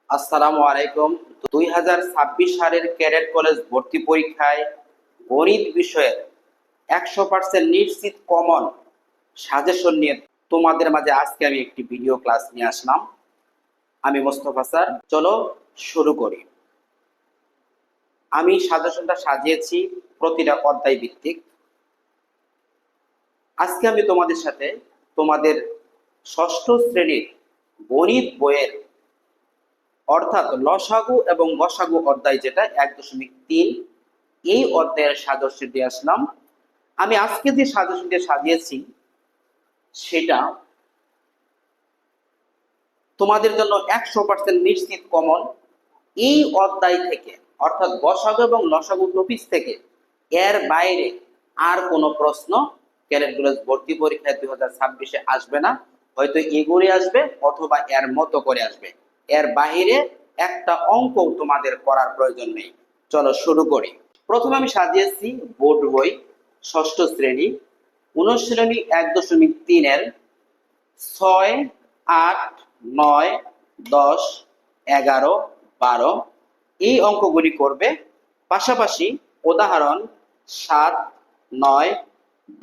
আসসালামু আলাইকুম। 2026 সালের ক্যাডেট কলেজ ভর্তি পরীক্ষায় গণিত বিষয়ের 100% নিশ্চিত কমন সাজেশন নিয়ে তোমাদের মাঝে আজকে আমি একটি ভিডিও ক্লাস নিয়ে আসলাম। আমি মোস্তফা স্যার। চলো শুরু করি। আমি সাজেশনটা সাজিয়েছি প্রতিটা অধ্যায় ভিত্তিক। আজকে আমি তোমাদের সাথে তোমাদের ষষ্ঠ শ্রেণীর গণিত বইয়ের অর্থাৎ লসাগু এবং গসাগু অধ্যায় যেটা 1.3 এই অধ্যায়ের সাজেশন দিয়ে আসলাম। আমি আজকে যে সাজেশন দিয়ে সাজিয়েছি সেটা তোমাদের জন্য 100% নিশ্চিত কমন। এই অধ্যায় থেকে অর্থাৎ গসাগু এবং লসাগু টপিক থেকে এর বাইরে আর কোনো প্রশ্ন ক্যাডেট কলেজ ভর্তি পরীক্ষায় 2026-এ আসবে না। হয়তো এগুলি আসবে অথবা এর মতো করে আসবে। এর বাইরে একটা অঙ্ক তোমাদের করার প্রয়োজন নেই। চলো শুরু করি। প্রথমে আমি সাজিয়েছি বোর্ড বই ষষ্ঠ শ্রেণী অনুশীলনী 1.3 এর 6, 8, 9, 10, 11, 12 এই অঙ্কগুলি করবে। পাশাপাশি উদাহরণ 7, 9,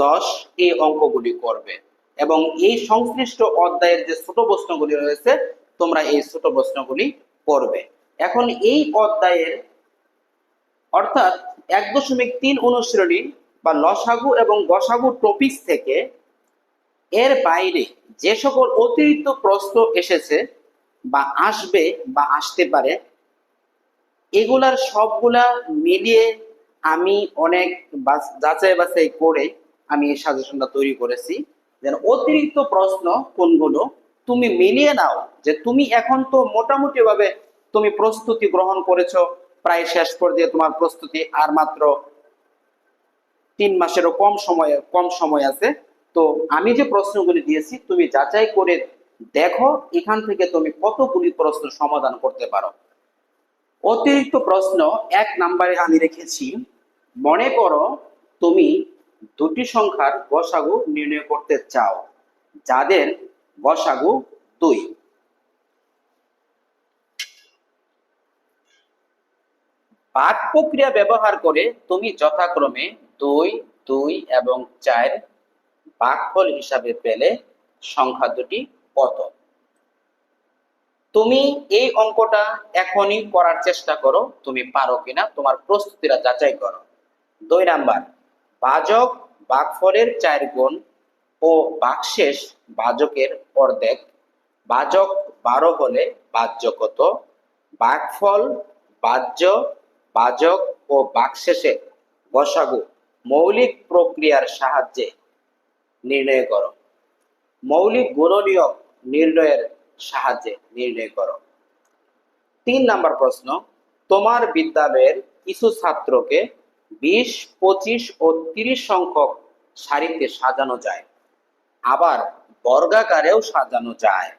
10 এই অঙ্কগুলি করবে এবং এই সংশ্লিষ্ট অধ্যায়ের যে ছোট প্রশ্নগুলি রয়েছে তোমরা এই ছোট প্রশ্নগুলি করবে। এখন এই অধ্যায়ের অর্থাৎ 1.3 অনুশীলনী বা লসাগু এবং গসাগু টপিকস থেকে এর বাইরে যে সকল অতিরিক্ত প্রশ্ন এসেছে বা আসবে বা আসতে পারে এগুলার সবগুলা মিলিয়ে আমি অনেক যাচাই বাছাই করে আমি এই সাজেশনটা তৈরি করেছি। যেন অতিরিক্ত প্রশ্ন কোনগুলো তুমি মিলিয়ে নাও, যে তুমি এখন তো মোটামুটি ভাবে তুমি প্রস্তুতি গ্রহণ করেছো, প্রায় শেষ পর্যায়ে তোমার প্রস্তুতি আর মাত্র 3 মাসেরও কম সময় আছে। তো আমি যে প্রশ্নগুলি দিয়েছি তুমি যাচাই করে দেখো এখান থেকে তুমি কতগুলি প্রশ্ন সমাধান করতে পারো। অতিরিক্ত প্রশ্ন 1 নম্বরে আমি রেখেছি, মনে করো তুমি দুটি সংখ্যার গসাগু নির্ণয় করতে চাও যাদের গসাগু 2। ভাগ প্রক্রিয়া ব্যবহার করে তুমি যথাক্রমে 2, 2 এবং 4 ভাগফল হিসাবে পেলে সংখ্যা দুটি কত? তুমি এই অঙ্কটা এখনই করার চেষ্টা করো, তুমি পারো কিনা তোমার প্রস্তুতিটা যাচাই করো। 2 নাম্বার, ভাজক ভাগফলের 4 গুণ ও ভাগশেষ ভাজকের অর্ধেক। ভাজক 12 হলে ভাজ্য কত? ভাগফল, ভাজ্য, ভাজক ও ভাগশেষের গসাগু মৌলিক প্রক্রিয়ার সাহায্যে নির্ণয় করো। মৌলিক গুণনীয়ক নির্ণয়ের সাহায্যে নির্ণয় করো। 3 নাম্বার প্রশ্ন, তোমার বিদ্যালয়ের কিছু ছাত্রকে 20, 25 ও 30 সংখ্যক সারিতে সাজানো যায়, আবার বর্গাকারেও সাজানো যায়।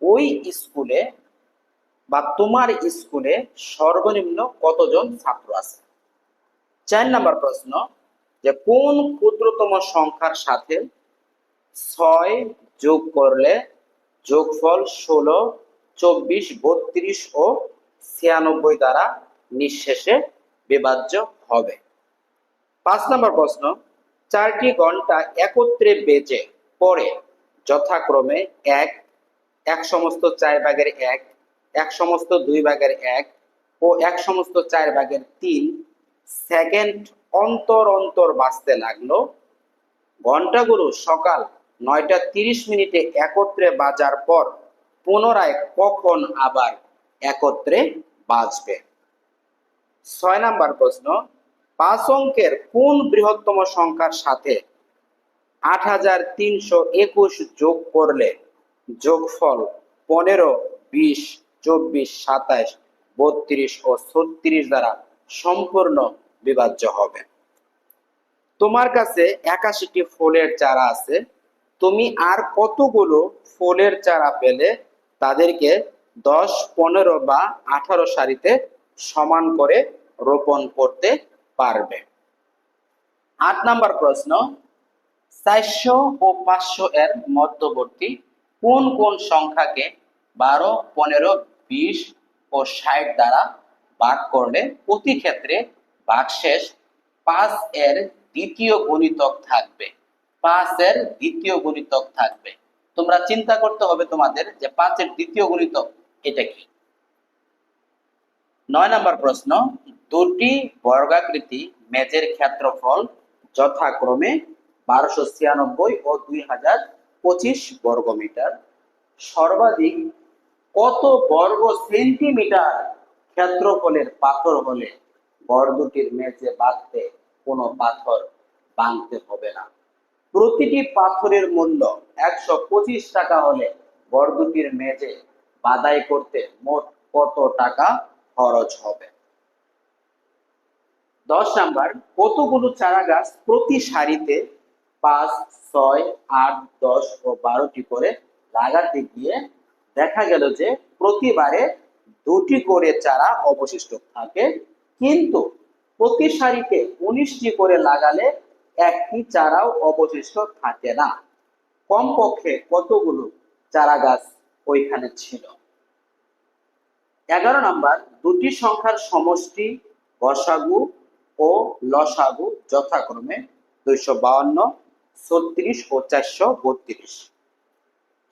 ওই স্কুলে বা তোমার স্কুলে সর্বনিম্ন কতজন ছাত্র আছে? 4 নাম্বার প্রশ্ন, যে কোন ক্ষুদ্রতম সংখ্যার সাথে 6 যোগ করলে যোগফল 16, 24, 32 ও 96 দ্বারা নিঃশেষে বিভাজ্য হবে? 5 নম্বর প্রশ্ন, 4টি ঘন্টা একত্রে বেজে পড়ে যথাক্রমে 1, 1 সমস্ত 4 ভাগের 1, 1 সমস্ত 2 ভাগের 1 ও 1 সমস্ত 4 ভাগের 3 সেকেন্ড অন্তর অন্তর বাজতে লাগলো। ঘন্টাগুলো সকাল 9টা 30 মিনিটে একত্রে বাজার পর পুনরায় কখন আবার একত্রে বাজবে? 6 নাম্বার প্রশ্ন, 5 অঙ্কের কোন বৃহত্তম সংখ্যার সাথে 8321 যোগ করলে যোগফল 15, 20, 24, 27, 32 ও 36 দ্বারা সম্পূর্ণ বিভাজ্য হবে? তোমার কাছে 81টি ফুলের চারা আছে, তুমি আর কতগুলো ফুলের চারা পেলে তাদেরকে 10, 15 বা 18 সারিতে সমান করে রোপণ করতে পারবে? 8 নাম্বার প্রশ্ন, 400 ও 500 এর মধ্যবর্তী কোন কোন সংখ্যাকে 12, 15, 20, ও 60 দ্বারা ভাগ করলে প্রতি ক্ষেত্রে ভাগশেষ 5 এর দ্বিতীয় গুণিতক থাকবে। 5 এর দ্বিতীয় গুণিতক থাকবে। তোমরা চিন্তা করতে হবে তোমাদের যে 5 এর দ্বিতীয় গুণিতক এটা কি। 9 নম্বর প্রশ্ন, দুটি বর্গাকৃতি মেজের ক্ষেত্রফল যথাক্রমে 1296 ও 2025 বর্গমিটার। সর্বাধিক কত বর্গ সেন্টিমিটার ক্ষেত্রফলের পাথর হলে ঘর দুটির মেঝে বাঁধতে কোনো পাথর ভাঙতে হবে না? প্রতিটি পাথরের মূল্য 125 টাকা হলে ঘর দুটির মেঝে বাঁধাই করতে মোট কত টাকা খরচ হবে? 10 নাম্বার, কতগুলো চারা গাছ প্রতি সারিতে 5, 6, 8, 10 ও 12টি করে লাগাতে গিয়ে দেখা গেল যে প্রতিবারে 2টি করে চারা অবশিষ্ট থাকে, কিন্তু প্রতি সারিতে 19টি করে লাগালে একটি চারাও অবশিষ্ট থাকে না। কমপক্ষে কতগুলো চারা গাছ ওইখানে ছিল? 11 নাম্বার, দুটি সংখ্যার সমষ্টি গসাগু ও লসাগু যথাক্রমে 252, 36 ও 432।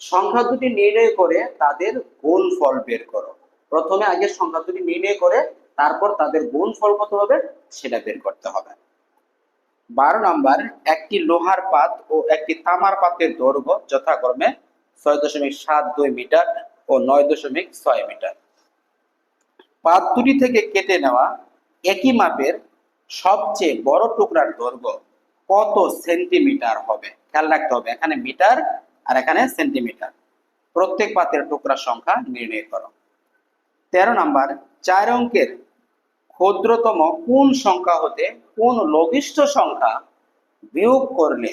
সংখ্যা দুটি নির্ণয় করে তাদের গুণফল বের করো। প্রথমে আগে সংখ্যা দুটি নির্ণয় করে তারপর তাদের গুণফল কত হবে সেটা বের করতে হবে। 12 নাম্বার, একটি লোহার পাত ও একটি তামার পাতের দৈর্ঘ্য যথাক্রমে 6.72 মিটার ও 9.6 মিটার। পাত দুটি থেকে কেটে নেওয়া একই মাপের সবচেয়ে বড় টুকরার দৈর্ঘ্য কত সেন্টিমিটার হবে? খেয়াল রাখতে হবে, এখানে মিটার আর এখানে সেন্টিমিটার। প্রত্যেক পাতের টুকরার সংখ্যা নির্ণয় করো। 13 নাম্বার, 4 অঙ্কের ক্ষুদ্রতম কোন সংখ্যা হতে কোন লঘিষ্ঠ সংখ্যা বিয়োগ করলে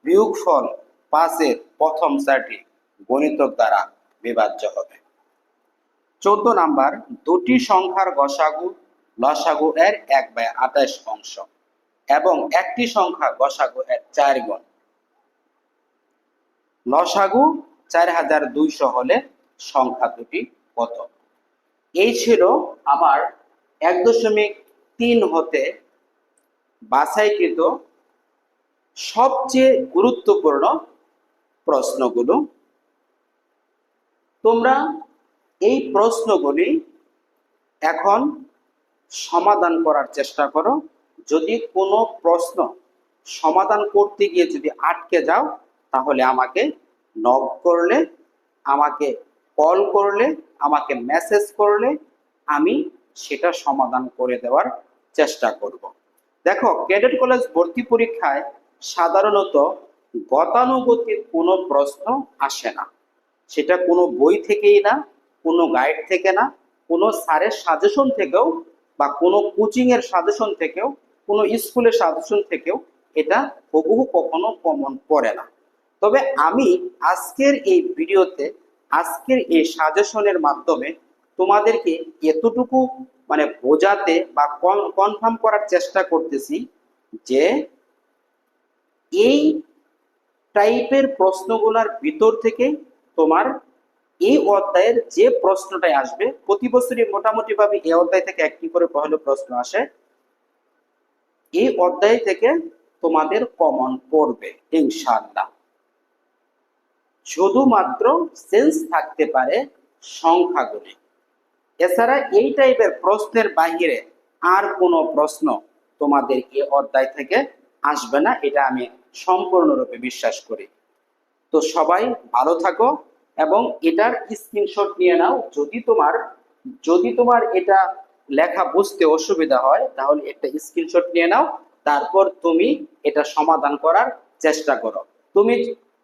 বিয়োগফল 5 এর প্রথম 4টি গুণিতক দ্বারা বিভাজ্য হবে? 14 নাম্বার, দুটি সংখ্যার গসাগু লসাগু এর 1/28 অংশ এবং একটি সংখ্যা গসাগু এর 4 গুণ। লসাগু 4200 হলে সংখ্যা দুটি কত? এই ছিল আমার 1.3 হতে বাছাইকৃত সবচেয়ে গুরুত্বপূর্ণ প্রশ্নগুলো। তোমরা এই প্রশ্নগুলি এখন সমাধান করার চেষ্টা করো। যদি কোনো প্রশ্ন সমাধান করতে গিয়ে যদি আটকে যাও তাহলে আমাকে নক করলে, আমাকে কল করলে, আমাকে মেসেজ করলে আমি সেটা সমাধান করে দেওয়ার চেষ্টা করব। দেখো, ক্যাডেট কলেজ ভর্তি পরীক্ষায় সাধারণত গতানুগতিক কোনো প্রশ্ন আসে না। সেটা কোনো বই থেকেই না, কোনো গাইড থেকে না, কোনো স্যারের সাজেশন থেকেও বা কোনো কোচিং এর সাজেশন থেকেও, কোনো স্কুলের সাজেশন থেকেও এটা হুবহু কখনো কমন পড়ে না। তবে আমি আজকের এই ভিডিওতে, আজকের এই সাজেশনের মাধ্যমে তোমাদেরকে এতটুকু বোঝাতে বা কনফার্ম করার চেষ্টা করতেছি যে এই টাইপের প্রশ্নগুলোর ভিতর থেকে তোমার এই অধ্যায়ের যে প্রশ্নটাই আসবে, প্রতি বছরই মোটামুটি ভাবে এই অধ্যায় থেকে একটি করে পহেলো প্রশ্ন আসে। এই অধ্যায় থেকে তোমাদের কমন পড়বে ইনশাআল্লাহ। শুধুমাত্র চেঞ্জ থাকতে পারে সংখ্যাগুলি। এছাড়া এই টাইপের প্রশ্নের বাইরে আর কোনো প্রশ্ন তোমাদের এই অধ্যায় থেকে আসবে না, এটা আমি সম্পূর্ণরূপে বিশ্বাস করি। তো সবাই ভালো থাকো এবং এটার স্ক্রিনশট নিয়ে নাও। যদি তোমার এটা লেখা বুঝতে অসুবিধা হয় তাহলে একটা স্ক্রিনশট নিয়ে নাও, তারপর তুমি এটা সমাধান করার চেষ্টা করো।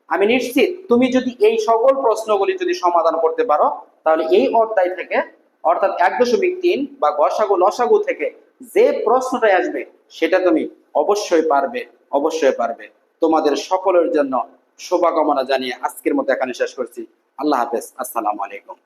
আমি নিশ্চিত তুমি যদি এই সকল প্রশ্নগুলি যদি সমাধান করতে পারো তাহলে এই অধ্যায় থেকে অর্থাৎ 1.3 বা গসাগু লসাগু থেকে যে প্রশ্নটাই আসবে সেটা তুমি অবশ্যই পারবে। তোমাদের সকলের জন্য শুভকামনা জানিয়ে আজকের মতো এখানে শেষ করছি। আল্লাহ হাফেজ, আসসালামু আলাইকুম।